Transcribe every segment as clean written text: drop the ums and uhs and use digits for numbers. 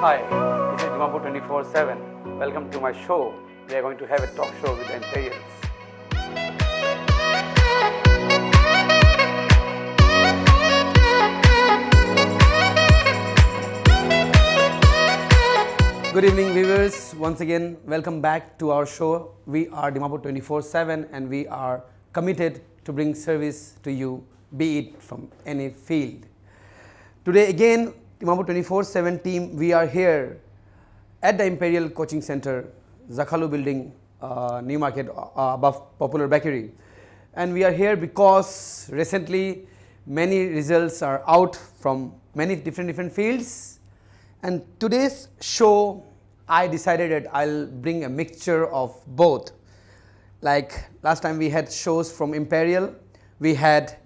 Hi, this is Dimapur 24/7. Welcome to my show. We are going to have a talk show with the Imperials. Good evening, viewers. Once again, welcome back to our show. We are Dimapur 24/7 and we are committed to bring service to you, be it from any field. Today again, Dimapur 24/7 team, we are here at the Imperial Coaching Center, Zakhalu building, New Market, above Popular Bakery. And we are here because recently many results are out from many different fields. And today's show, I decided that I'll bring a mixture of both. Like last time we had shows from Imperial, we had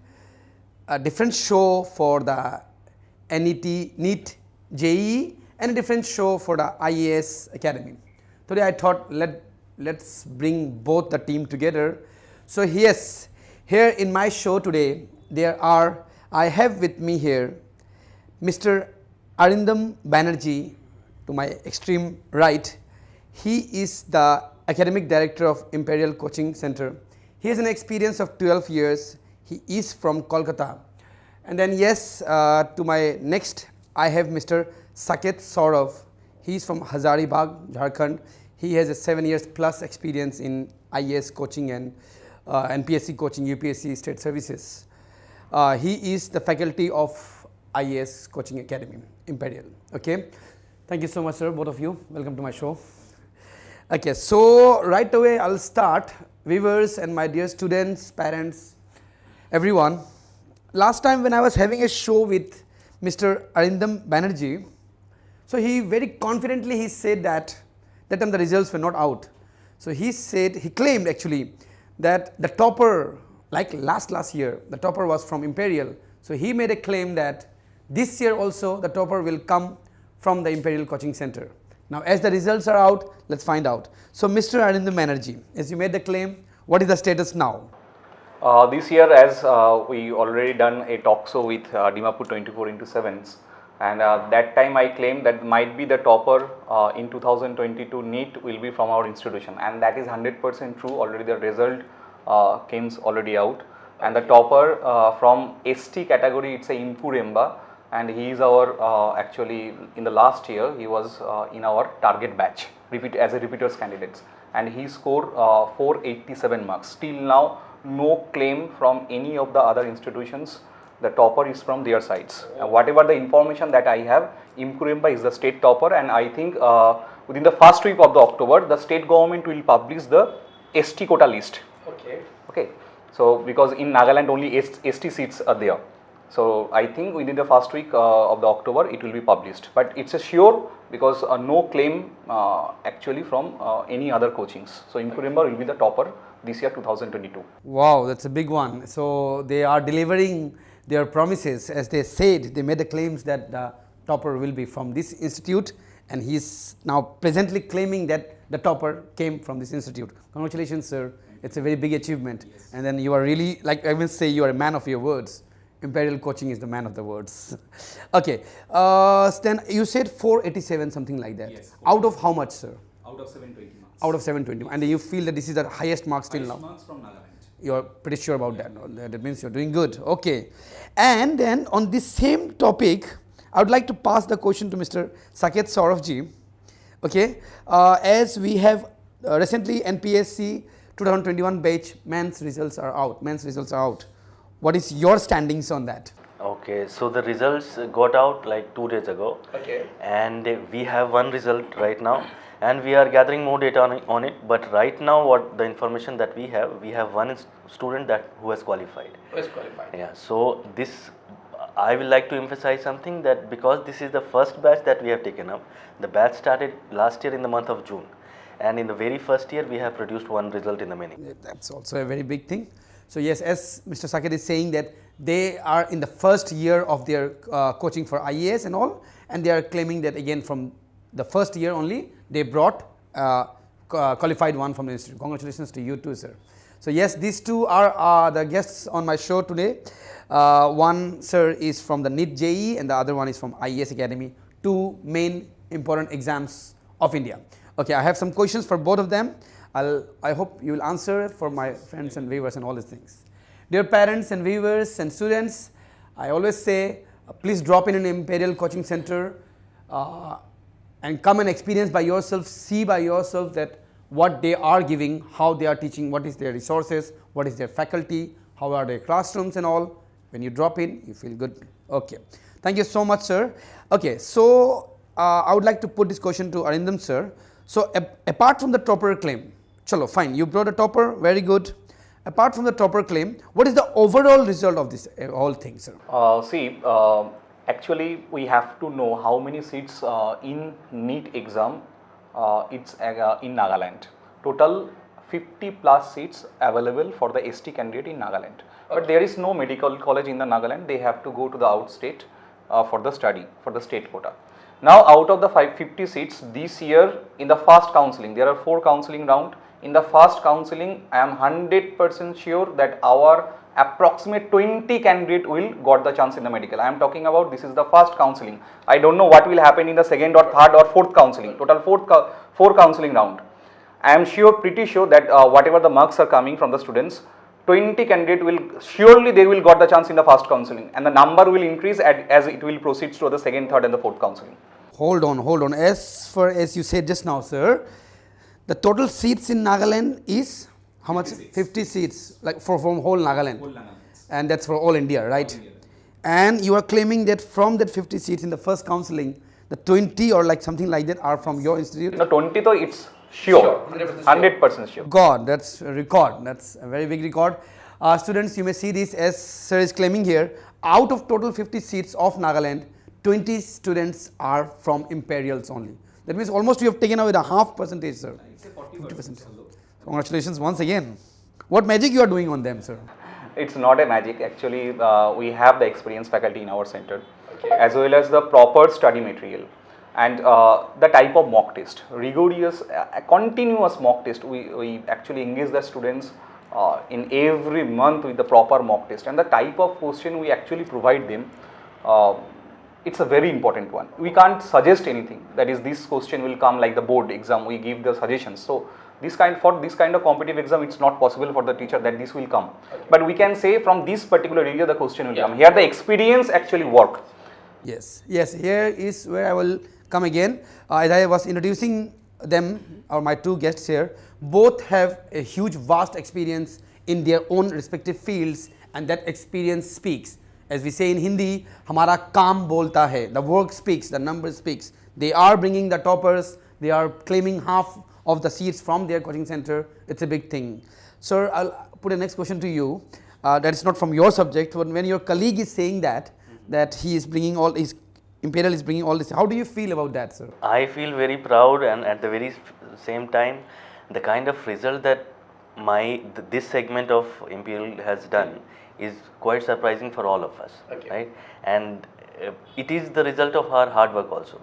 a different show for the NEET, JEE, and a different show for the IAS Academy. Today I thought let's bring both the team together. So yes, here in my show today, I have with me here Mr. Arindam Banerjee, to my extreme right. He is the Academic Director of Imperial Coaching Center. He has an experience of 12 years. He is from Kolkata. And then yes, to my next, I have Mr. Saket Saurav. He is from Hazaribagh, Jharkhand. He has a 7 years plus experience in IAS coaching and NPSC coaching, UPSC state services. He is the faculty of IAS Coaching Academy, Imperial. Okay, thank you so much, sir, both of you. Welcome to my show. Okay, so right away I'll start. Viewers and my dear students, parents, everyone. Last time when I was having a show with Mr. Arindam Banerjee, so he very confidently said that time the results were not out. So he claimed actually that the topper, like last year, the topper was from Imperial. So he made a claim that this year also the topper will come from the Imperial Coaching Center. Now as the results are out, let's find out. So Mr. Arindam Banerjee, as you made the claim, what is the status now? This year, as we already done a talk show with Dimapur 24/7s, and that time I claimed that might be the topper in 2022 NEET will be from our institution, and that is 100% true. Already the result came already out, and the topper from ST category, it's a Impuremba, and he is our actually in the last year he was in our target batch as a repeaters candidates, and he scored 487 marks. Till now, no claim from any of the other institutions. The topper is from their sides. Whatever the information that I have, Impuremba is the state topper, and I think within the first week of the October, the state government will publish the ST quota list. Okay. So because in Nagaland only ST seats are there. So I think within the first week of the October it will be published. But it's a sure because no claim actually from any other coachings. So Impuremba will be the topper this year 2022. Wow, that's a big one. So they are delivering their promises. As they said, they made the claims that the topper will be from this institute, and he is now presently claiming that the topper came from this institute. Congratulations, sir. It's a very big achievement. Yes. And then you are really, like I will say, you are a man of your words. Imperial Coaching is the man of the words. Okay, then you said 487, something like that. Yes. Out of how much, sir? Out of 720 marks. Out of 720. And you feel that this is the highest marks till now? Highest marks from Nagaland. You are pretty sure about that. That means you're doing good. Okay. And then on this same topic, I would like to pass the question to Mr. Saket Sauravji. Okay. As we have recently NPSC 2021 batch men's results are out. What is your standings on that? Okay, so the results got out like 2 days ago. Okay. And we have one result right now, and we are gathering more data on it. But right now, what the information that we have one student who has qualified. Yeah. So this, I will like to emphasize something, that because this is the first batch that we have taken up. The batch started last year in the month of June, and in the very first year we have produced one result in the many. That's also a very big thing. So yes, as Mr. Saket is saying that they are in the first year of their coaching for IAS and all, and they are claiming that again from the first year only they brought qualified one from the institute. Congratulations to you too, sir. So yes, these two are the guests on my show today. One, sir, is from the NEET JEE and the other one is from IAS Academy. Two main important exams of India. Okay, I have some questions for both of them. I hope you will answer for my friends and viewers and all these things. Dear parents and viewers and students, I always say, please drop in an Imperial coaching center and come and experience by yourself, see by yourself that what they are giving, how they are teaching, what is their resources, what is their faculty, how are their classrooms and all. When you drop in, you feel good. Okay. Thank you so much, sir. Okay, so I would like to put this question to Arindam, sir. So apart from the topper claim, chalo, fine, you brought a topper, very good. Apart from the topper claim, what is the overall result of this whole thing, sir? Actually, we have to know how many seats in NEET exam it's in Nagaland. Total 50 plus seats available for the ST candidate in Nagaland. But there is no medical college in the Nagaland. They have to go to the outstate for the study, for the state quota. Now, out of the 50 seats this year in the first counseling, there are 4 counseling rounds. In the first counseling, I am 100% sure that our approximate 20 candidate will got the chance in the medical. I am talking about this is the first counseling. I don't know what will happen in the second or third or fourth counseling. Total 4 counseling round. I am pretty sure that whatever the marks are coming from the students, 20 candidate will surely they will got the chance in the first counseling, and the number will increase as it will proceed to the second, third, and the fourth counseling. Hold on. As you said just now, sir, the total seats in Nagaland is how much? 50 seats, like from whole Nagaland. And that's for all India, right? All India. And you are claiming that from that 50 seats in the first counseling, the 20 or like something like that are from your institute? No, 20 though it's sure, 100% sure. God, that's a record. That's a very big record. Students, you may see this as sir is claiming here. Out of total 50 seats of Nagaland, 20 students are from Imperials only. That means almost you have taken away the half percentage, sir. 50%. Congratulations once again. What magic you are doing on them, sir? It's not a magic. Actually, we have the experienced faculty in our center, as well as the proper study material and the type of mock test, rigorous, continuous mock test. We actually engage the students in every month with the proper mock test, and the type of question we actually provide them. It's a very important one. We can't suggest anything. That is, this question will come like the board exam. We give the suggestions. So this kind of competitive exam, it's not possible for the teacher that this will come. But we can say from this particular area the question will come. Here the experience actually work. Yes. Here is where I will come again. As I was introducing them, or my 2 guests here, both have a huge, vast experience in their own respective fields, and that experience speaks. As we say in Hindi, हमारा काम बोलता है. The work speaks, the number speaks. They are bringing the toppers. They are claiming half of the seats from their coaching center. It's a big thing. Sir, I'll put a next question to you. That is not from your subject, but when your colleague is saying that he is bringing all his Imperial is bringing all this, how do you feel about that, sir? I feel very proud, and at the very same time, the kind of result that this segment of Imperial has done is quite surprising for all of us, right? And it is the result of our hard work also.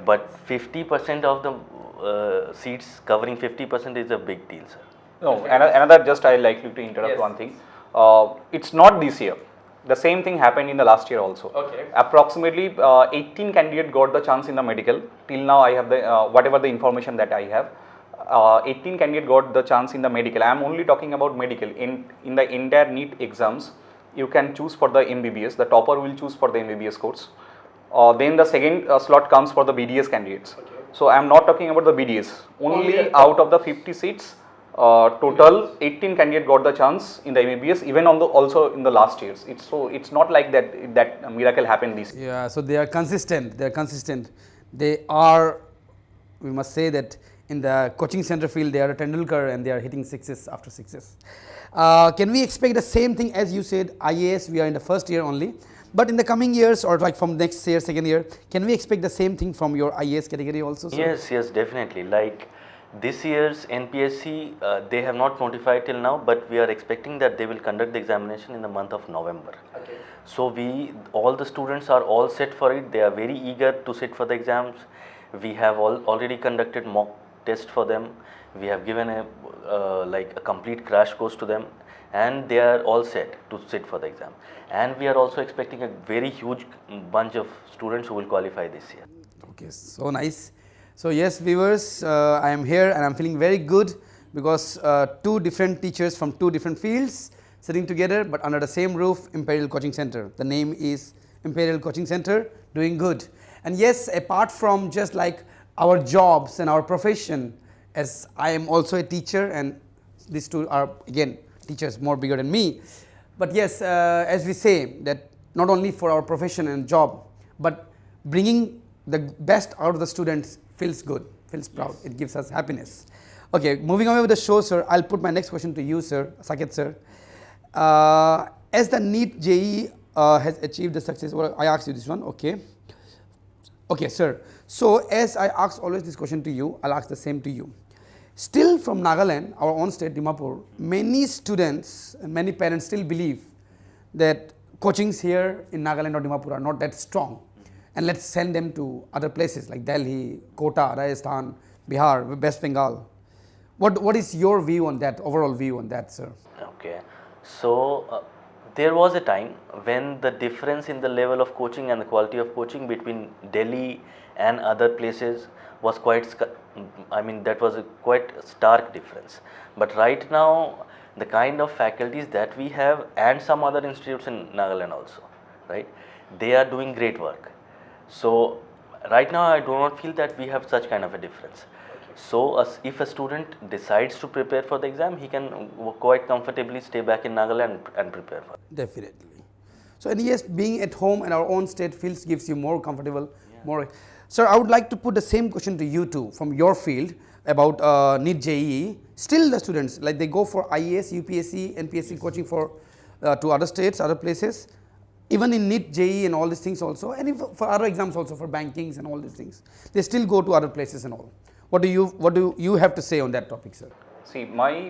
But 50% of the seats covering 50% is a big deal, sir. No, another just I like to interrupt one thing. It's not this year. The same thing happened in the last year also. Approximately 18 candidates got the chance in the medical. Till now I have the whatever the information that I have. 18 candidates got the chance in the medical. I am only talking about medical. In the entire NEET exams, you can choose for the MBBS. The topper will choose for the MBBS course. Then the second slot comes for the BDS candidates. So I am not talking about the BDS. Only out of the 50 seats, total 18 candidates got the chance in the MBBS. Even also in the last years. It's not like that miracle happened this year. Yeah. So they are consistent. They are. We must say that in the coaching center field, they are a Tendulkar and they are hitting sixes after sixes. Can we expect the same thing as you said, IAS, we are in the first year only, but in the coming years or like from next year, second year, can we expect the same thing from your IAS category also, sir? Yes, definitely. Like this year's NPSC, they have not notified till now, but we are expecting that they will conduct the examination in the month of November. So all the students are all set for it. They are very eager to sit for the exams. We have already conducted mock test for them. We have given a complete crash course to them, and they are all set to sit for the exam. And we are also expecting a very huge bunch of students who will qualify this year. Okay, so nice. So yes, viewers, I am here and I'm feeling very good because two different teachers from two different fields sitting together but under the same roof, Imperial Coaching Center. The name is Imperial Coaching Center, doing good. And yes, apart from just like our jobs and our profession, as I am also a teacher and these two are again teachers more bigger than me. But yes, as we say that not only for our profession and job, but bringing the best out of the students feels good, feels proud, it gives us happiness. Okay, moving on with the show, sir, I'll put my next question to you, sir, Saket sir. As the NEET JEE has achieved the success, well, I asked you this one, okay. Okay, sir. So, as I ask always this question to you, I'll ask the same to you. Still from Nagaland, our own state, Dimapur, many students and many parents still believe that coachings here in Nagaland or Dimapur are not that strong. And let's send them to other places like Delhi, Kota, Rajasthan, Bihar, West Bengal. What is your view on that, overall view on that, sir? Okay, so there was a time when the difference in the level of coaching and the quality of coaching between Delhi and other places was that was a quite stark difference. But right now, the kind of faculties that we have and some other institutes in Nagaland also, right, they are doing great work. So right now I do not feel that we have such kind of a difference. So if a student decides to prepare for the exam, he can quite comfortably stay back in Nagaland and prepare for it. Definitely. So and yes, being at home in our own state feels gives you more comfortable, more. Sir, I would like to put the same question to you too from your field about NEET JEE. Still the students, like they go for IAS, UPSC, NPSC coaching for to other states, other places. Even in NEET, JEE and all these things also, and for other exams also, for bankings and all these things, they still go to other places and all. What do you have to say on that topic, sir? See, my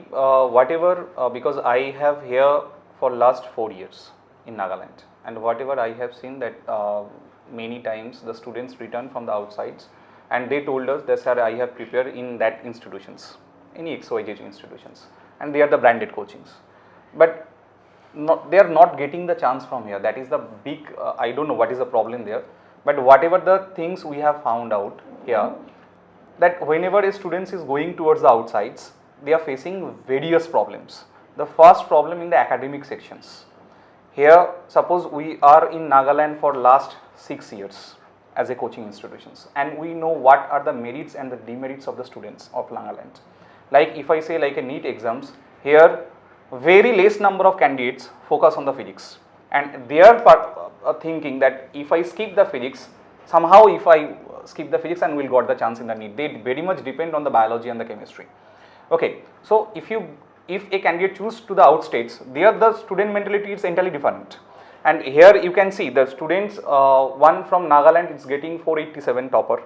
because I have here for last 4 years in Nagaland, and whatever I have seen that many times the students return from the outsides and they told us that, sir, I have prepared in that institutions, any XYZ institutions, and they are the branded coachings, but they are not getting the chance from here. That is the big, I don't know what is the problem there, but whatever the things we have found out here, that whenever a student is going towards the outsides, they are facing various problems. The first problem in the academic sections. Here, suppose we are in Nagaland for last 6 years as a coaching institutions, and we know what are the merits and the demerits of the students of Nagaland. Like if I say like a NEET exams, here very less number of candidates focus on the physics, and they are thinking that if I skip the physics, somehow if I skip the physics and will got the chance in the NEET. They very much depend on the biology and the chemistry. Okay, so if a candidate choose to the outstates, there the student mentality is entirely different. And here you can see the students, one from Nagaland is getting 487 topper,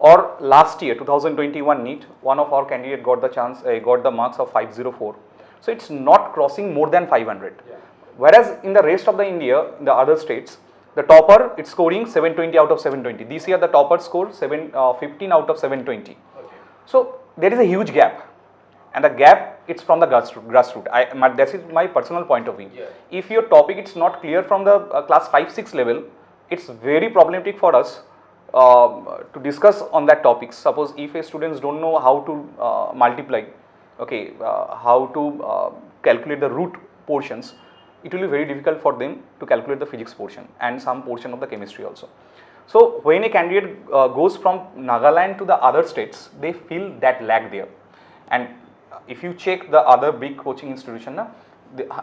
or last year 2021 NEET, one of our candidate got the chance, got the marks of 504. So it's not crossing more than 500. Yeah. Whereas in the rest of the India, in the other states, the topper it's scoring 720 out of 720. This year the topper scored 15 out of 720. Okay. So there is a huge gap, and the gap it's from the grassroots. That is my personal point of view. Yeah. If your topic it's not clear from the class 5-6 level, it's very problematic for us to discuss on that topic. Suppose if a students don't know how to multiply, okay, how to calculate the root portions, it will be very difficult for them to calculate the physics portion and some portion of the chemistry also. So when a candidate goes from Nagaland to the other states, they feel that lag there. And if you check the other big coaching institution,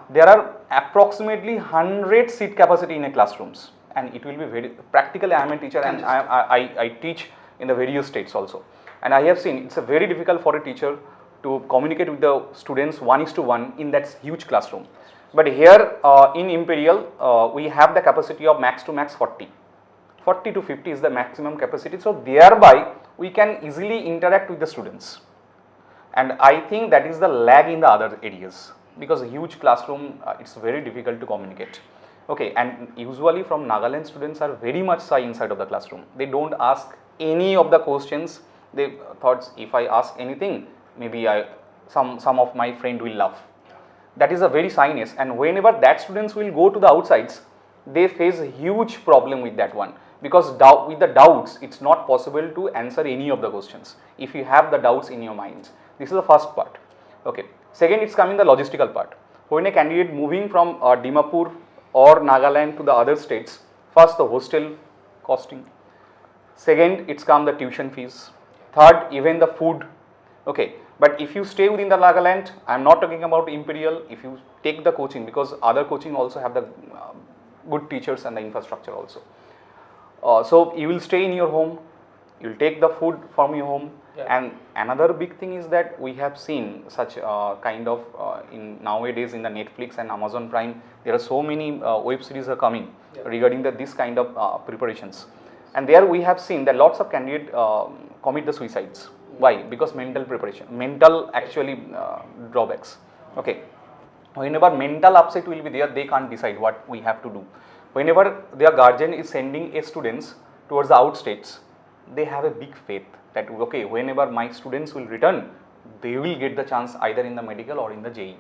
there are approximately 100 seat capacity in a classrooms, and it will be very practically. I am a teacher and I teach in the various states also, and I have seen it's a very difficult for a teacher to communicate with the students 1:1 in that huge classroom. But here in Imperial, we have the capacity of max to max 40 to 50 is the maximum capacity. So thereby we can easily interact with the students, and I think that is the lag in the other areas, because a huge classroom it's very difficult to communicate. Okay, and usually from Nagaland students are very much shy inside of the classroom. They don't ask any of the questions. They thought if I ask anything, maybe some of my friend will laugh. That is a very shyness, and whenever that students will go to the outsides, they face a huge problem with that one, because with the doubts it's not possible to answer any of the questions if you have the doubts in your minds. This is the first part. Okay. Second, it's coming the logistical part. When a candidate moving from Dimapur or Nagaland to the other states, first the hostel costing, second it's come the tuition fees, third even the food. Okay, but if you stay within the Nagaland, I am not talking about Imperial, if you take the coaching, because other coaching also have the good teachers and the infrastructure also. So you will stay in your home, you will take the food from your home. And another big thing is that we have seen such kind of in nowadays in the Netflix and Amazon Prime, there are so many web series are coming regarding this kind of preparations, and there we have seen that lots of candidates commit the suicides. Why? Because mental preparation, mental actually drawbacks. Okay, whenever mental upset will be there, they can't decide what we have to do. Whenever their guardian is sending a students towards the outstates, they have a big faith that okay, whenever my students will return, they will get the chance either in the medical or in the JEE.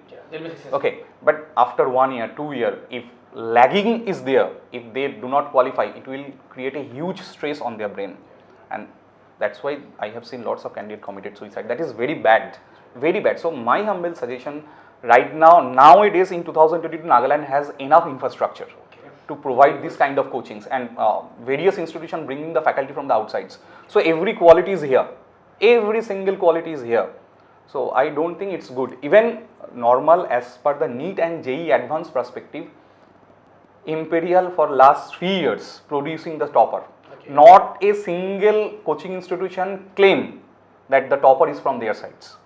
Okay, but after 1 year, 2 year, if lagging is there, if they do not qualify, it will create a huge stress on their brain, and that's why I have seen lots of candidates committed suicide. That is very bad, very bad. So my humble suggestion right now, nowadays in 2022, Nagaland has enough infrastructure to provide this kind of coachings, and various institutions bringing the faculty from the outsides. So every quality is here, every single quality is here. So I don't think it's good. Even normal as per the NEET and JEE advanced perspective, Imperial for last 3 years producing the topper. Not a single coaching institution claim that the topper is from their sides.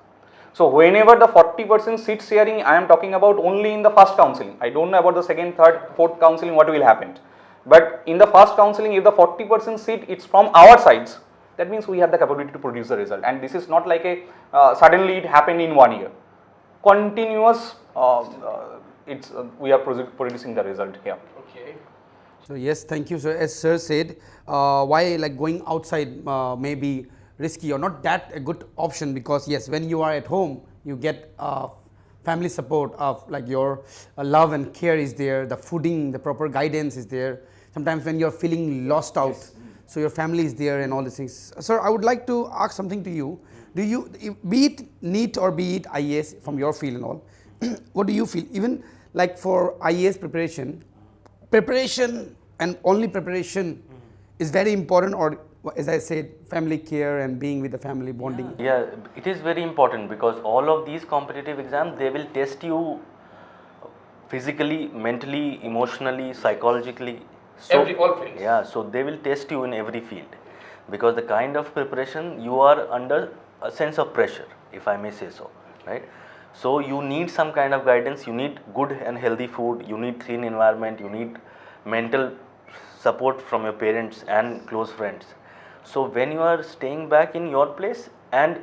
So whenever the 40% seat sharing, I am talking about only in the first counseling. I don't know about the second, third, fourth counseling what will happen. But in the first counseling, if the 40% seat it's from our sides, that means we have the capability to produce the result. And this is not like a suddenly it happened in 1 year. Continuous, we are producing the result here. Okay. So yes, thank you, sir. As sir said, why like going outside may be risky or not that a good option, because yes, when you are at home, you get family support of like your love and care is there, the fooding, the proper guidance is there. Sometimes when you're feeling lost out, so your family is there and all these things. Sir, I would like to ask something to you. Do you, be it NEET or be it IAS from your field and all, what do you feel? Even like for IAS preparation and only preparation is very important, or as I said, family care and being with the family bonding? Yeah, it is very important, because all of these competitive exams, they will test you physically, mentally, emotionally, psychologically. So, all fields. Yeah, so they will test you in every field, because the kind of preparation you are under a sense of pressure, if I may say so, right? So you need some kind of guidance, you need good and healthy food, you need clean environment, you need mental support from your parents and close friends. So when you are staying back in your place, and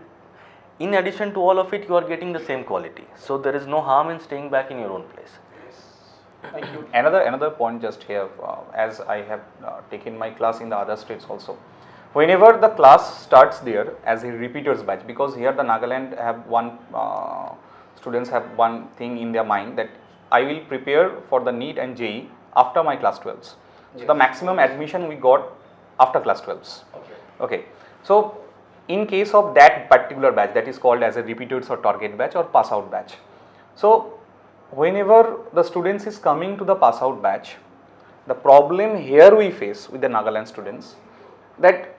in addition to all of it, you are getting the same quality. So there is no harm in staying back in your own place. Thank you. Another point just here, as I have taken my class in the other states also. Whenever the class starts there as a repeaters batch, because here the Nagaland have students have one thing in their mind, that I will prepare for the NEET and JEE after my class 12s. So the maximum admission we got after class 12s. Okay. So in case of that particular batch, that is called as a repeaters or target batch or pass out batch. So whenever the students is coming to the pass out batch, the problem here we face with the Nagaland students, that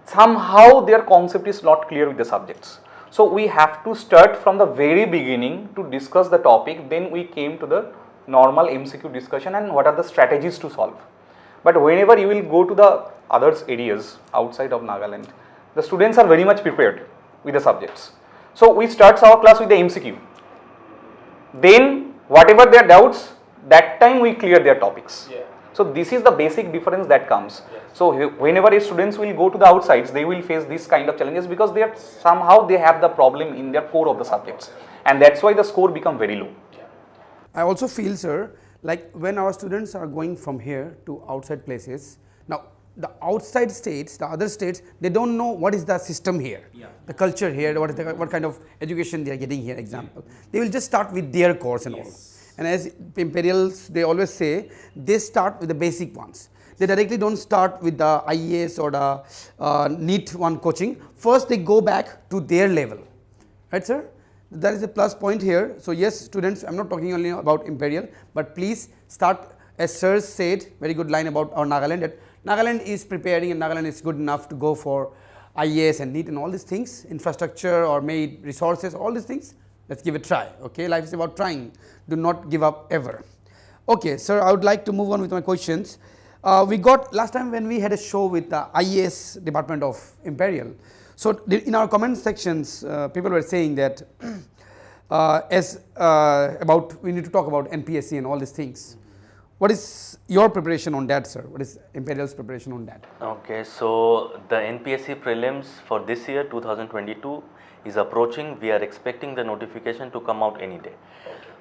somehow their concept is not clear with the subjects. So we have to start from the very beginning to discuss the topic, then we came to the normal MCQ discussion and what are the strategies to solve. But whenever you will go to the other areas outside of Nagaland, the students are very much prepared with the subjects. So we start our class with the MCQ. Then whatever their doubts, that time we clear their topics. So this is the basic difference that comes. So whenever a students will go to the outsides, they will face this kind of challenges, because they are somehow they have the problem in their core of the subjects, and that's why the score become very low. I also feel, sir, like when our students are going from here to outside places, now the outside states, the other states, they don't know what is the system here, the culture here, what kind of education they are getting here, example. They will just start with their course and all. And as Imperials, they always say, they start with the basic ones. They directly don't start with the IES or the NEET 1 coaching. First, they go back to their level. Right, sir? That is a plus point here. So, yes, students, I am not talking only about Imperial, but please start, as sir said, very good line about our Nagaland, that Nagaland is preparing and Nagaland is good enough to go for IAS and NEET and all these things, infrastructure or made resources, all these things. Let's give it a try. Okay, life is about trying. Do not give up ever. Okay, sir, I would like to move on with my questions. We got last time when we had a show with the IAS department of Imperial. So in our comment sections, people were saying that about we need to talk about NPSC and all these things. What is your preparation on that, sir? What is Imperial's preparation on that? Okay, so the NPSC prelims for this year 2022 is approaching. We are expecting the notification to come out any day.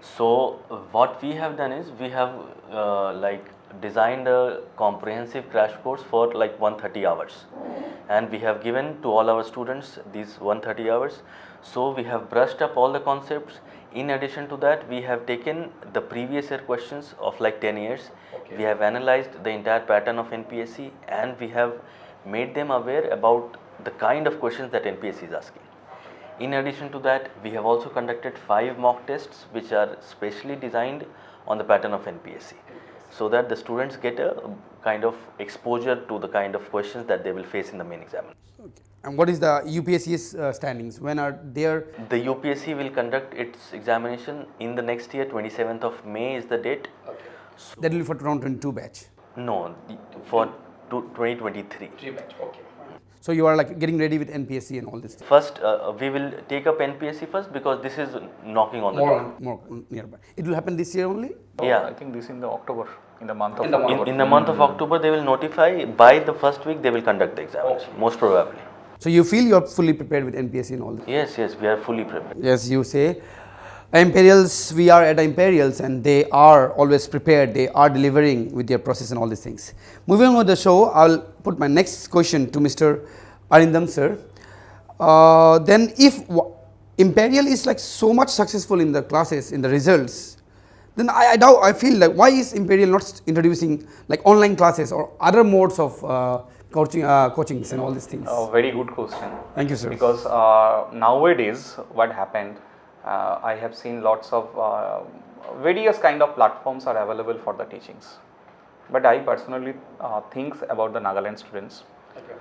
So what we have done is we have designed a comprehensive crash course for like 130 hours, and we have given to all our students these 130 hours. So we have brushed up all the concepts. In addition to that, we have taken the previous year questions of like 10 years. We have analyzed the entire pattern of NPSC, and we have made them aware about the kind of questions that NPSC is asking. In addition to that, we have also conducted 5 mock tests which are specially designed on the pattern of NPSC, so that the students get a kind of exposure to the kind of questions that they will face in the main exam. Okay. And what is the UPSC's standings? When are there? The UPSC will conduct its examination in the next year. 27th of May is the date. Okay. So that will be for 2022 batch? No, for 2023. 3 batch, okay. So you are like getting ready with NPSC and all this thing? First, we will take up NPSC first, because this is knocking on the door. More nearby. It will happen this year only? Yeah, I think this in the October, in the month of October. In the month of October, they will notify. By the first week, they will conduct the examination, most probably. So you feel you are fully prepared with NPSC and all this? Yes, we are fully prepared. Yes, you say. Imperials, we are at Imperials and they are always prepared, they are delivering with their process and all these things. Moving on with the show, I will put my next question to Mr. Arindam sir. Then if Imperial is like so much successful in the classes, in the results, then I feel like why is Imperial not introducing like online classes or other modes of coachings and all these things? Very good question. Thank you, sir. Because nowadays what happened, I have seen lots of various kind of platforms are available for the teachings. But I personally think about the Nagaland students. Okay.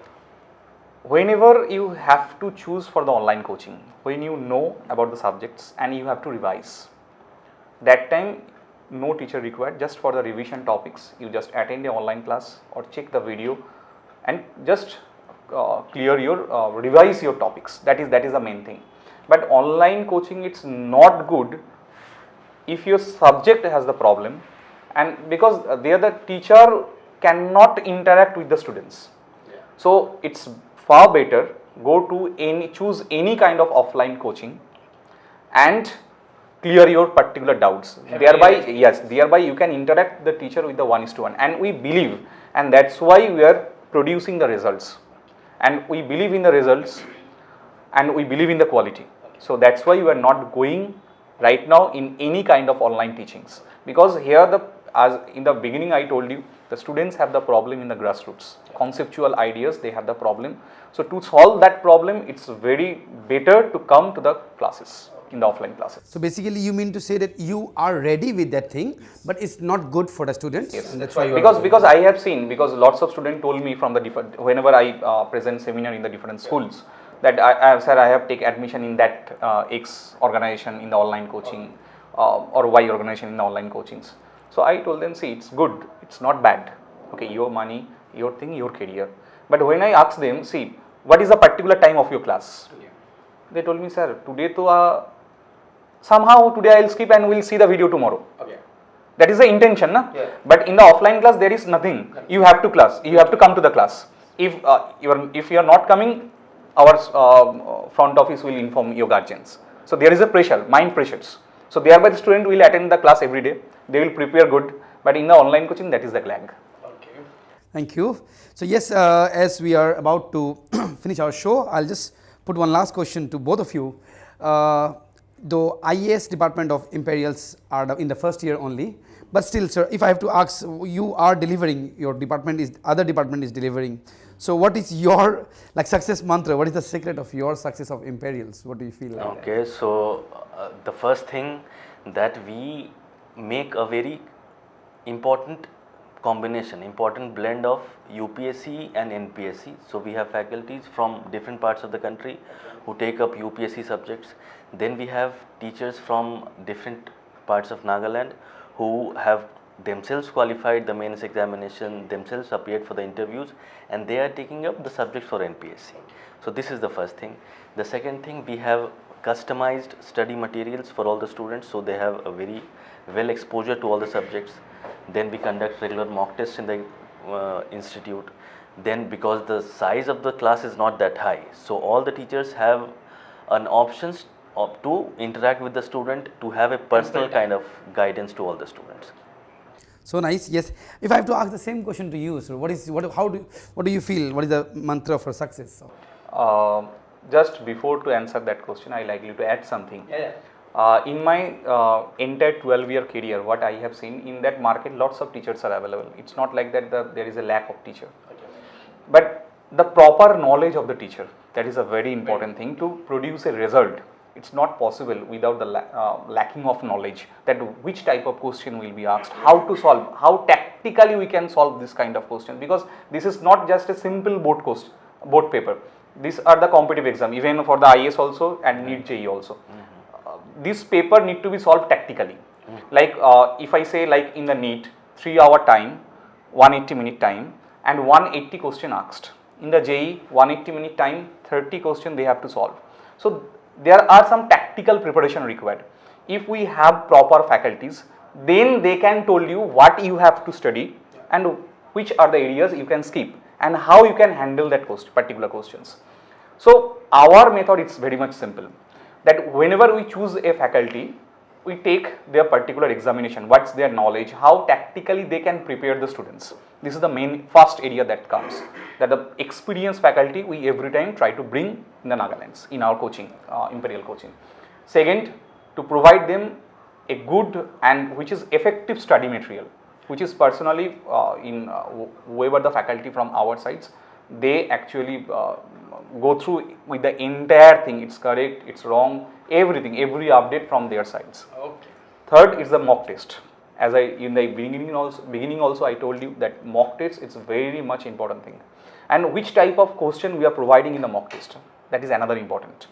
Whenever you have to choose for the online coaching, when you know about the subjects and you have to revise, that time no teacher required, just for the revision topics, you just attend the online class or check the video and just revise your topics. That is the main thing. But online coaching, it's not good if your subject has the problem, and because there the teacher cannot interact with the students. Yeah. So it's far better choose any kind of offline coaching and clear your particular doubts. Thereby you can interact the teacher with the 1:1, and we believe, and that's why we are producing the results, and we believe in the results and we believe in the quality. So that's why we are not going right now in any kind of online teachings, because here as in the beginning I told you, the students have the problem in the grassroots, conceptual ideas, they have the problem. So to solve that problem, it's very better to come to the classes, in the offline classes. So basically you mean to say that you are ready with that thing, but it's not good for the students? Yes, and that's why because I have seen, because lots of students told me from the different, whenever I present seminar in the different schools, that I have taken admission in that X organization in the online coaching or Y organization in the online coachings. So I told them, see, it's good, it's not bad. Okay, your money, your thing, your career. But when I asked them, see, what is the particular time of your class? Yeah. They told me, sir, today somehow today I will skip and we will see the video tomorrow. Okay. That is the intention, na? Yeah. But in the offline class there is nothing. You have to come to the class. If you are not coming, our front office will inform your guardians. So there is a pressure, mind pressures. So thereby the student will attend the class every day. They will prepare good. But in the online coaching, that is the lag. Okay. Thank you. So yes, as we are about to finish our show, I'll just put one last question to both of you. though IAS department of Imperials are in the first year only, but still, sir, if I have to ask, you are delivering, your department is, other department is delivering. So what is your like success mantra? What is the secret of your success of Imperials? What do you feel like? Okay, so the first thing that we make a very important combination, important blend of UPSC and NPSC. So we have faculties from different parts of the country who take up UPSC subjects. Then we have teachers from different parts of Nagaland who have themselves qualified the mains examination, themselves appeared for the interviews, and they are taking up the subjects for NPSC. So this is the first thing. The second thing, we have customized study materials for all the students, so they have a very well exposure to all the subjects. Then we conduct regular mock tests in the institute. Then because the size of the class is not that high, so all the teachers have an options to interact with the student, to have a personal kind of guidance to all the students. So nice. Yes. If I have to ask the same question to you, sir, what do you feel? What is the mantra for success? Just before to answer that question, I like you to add something. In my entire 12-year career, what I have seen in that market, lots of teachers are available. It's not like that there is a lack of teacher. But the proper knowledge of the teacher, that is a very important thing to produce a result. It's not possible without the lacking of knowledge, that which type of question will be asked, how to solve, how tactically we can solve this kind of question, because this is not just a simple board paper. These are the competitive exam, even for the IAS also and NEET JEE also. This paper need to be solved tactically. Like if I say like in the NEET, 3-hour time, 180-minute time and 180 question asked. In the JEE, 180-minute time, 30 question they have to solve. So there are some tactical preparation required. If we have proper faculties, then they can tell you what you have to study and which are the areas you can skip and how you can handle that particular questions. So our method is very much simple, that whenever we choose a faculty, we take their particular examination, what's their knowledge, how tactically they can prepare the students. This is the main first area that comes, that the experienced faculty we every time try to bring in the Nagalands in our coaching, Imperial coaching. Second, to provide them a good and which is effective study material, which is personally in whoever the faculty from our sides, they actually go through with the entire thing, it's correct, it's wrong, everything, every update from their sides. Okay. Third is the mock test. As in the beginning also I told you that mock test is very much important thing. And which type of question we are providing in the mock test, that is another important.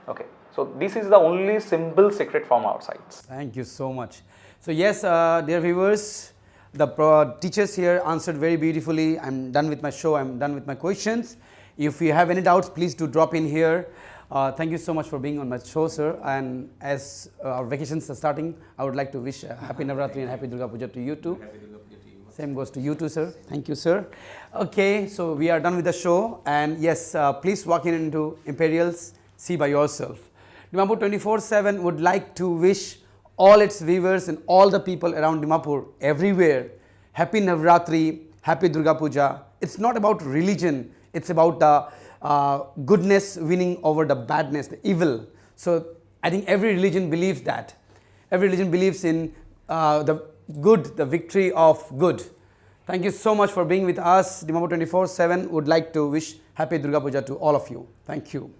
Okay. So this is the only simple secret from our sides. Thank you so much. So yes, dear viewers, the teachers here answered very beautifully. I'm done with my show. I'm done with my questions. If you have any doubts, please do drop in here. Thank you so much for being on my show, sir. And as our vacations are starting, I would like to wish a happy Navratri and happy Durga Puja to you too. Happy Durga Puja to you. Same goes to you too, sir. Thank you, sir. Okay, so we are done with the show. And yes, please walk in into Imperials, see by yourself. Dimapur 24/7 would like to wish all its viewers and all the people around Dimapur everywhere happy Navratri, happy Durga Puja. It's not about religion, it's about the goodness winning over the badness, the evil. So I think every religion believes that. Every religion believes in the good, the victory of good. Thank you so much for being with us. Dimapur 24/7 would like to wish happy Durga Puja to all of you. Thank you.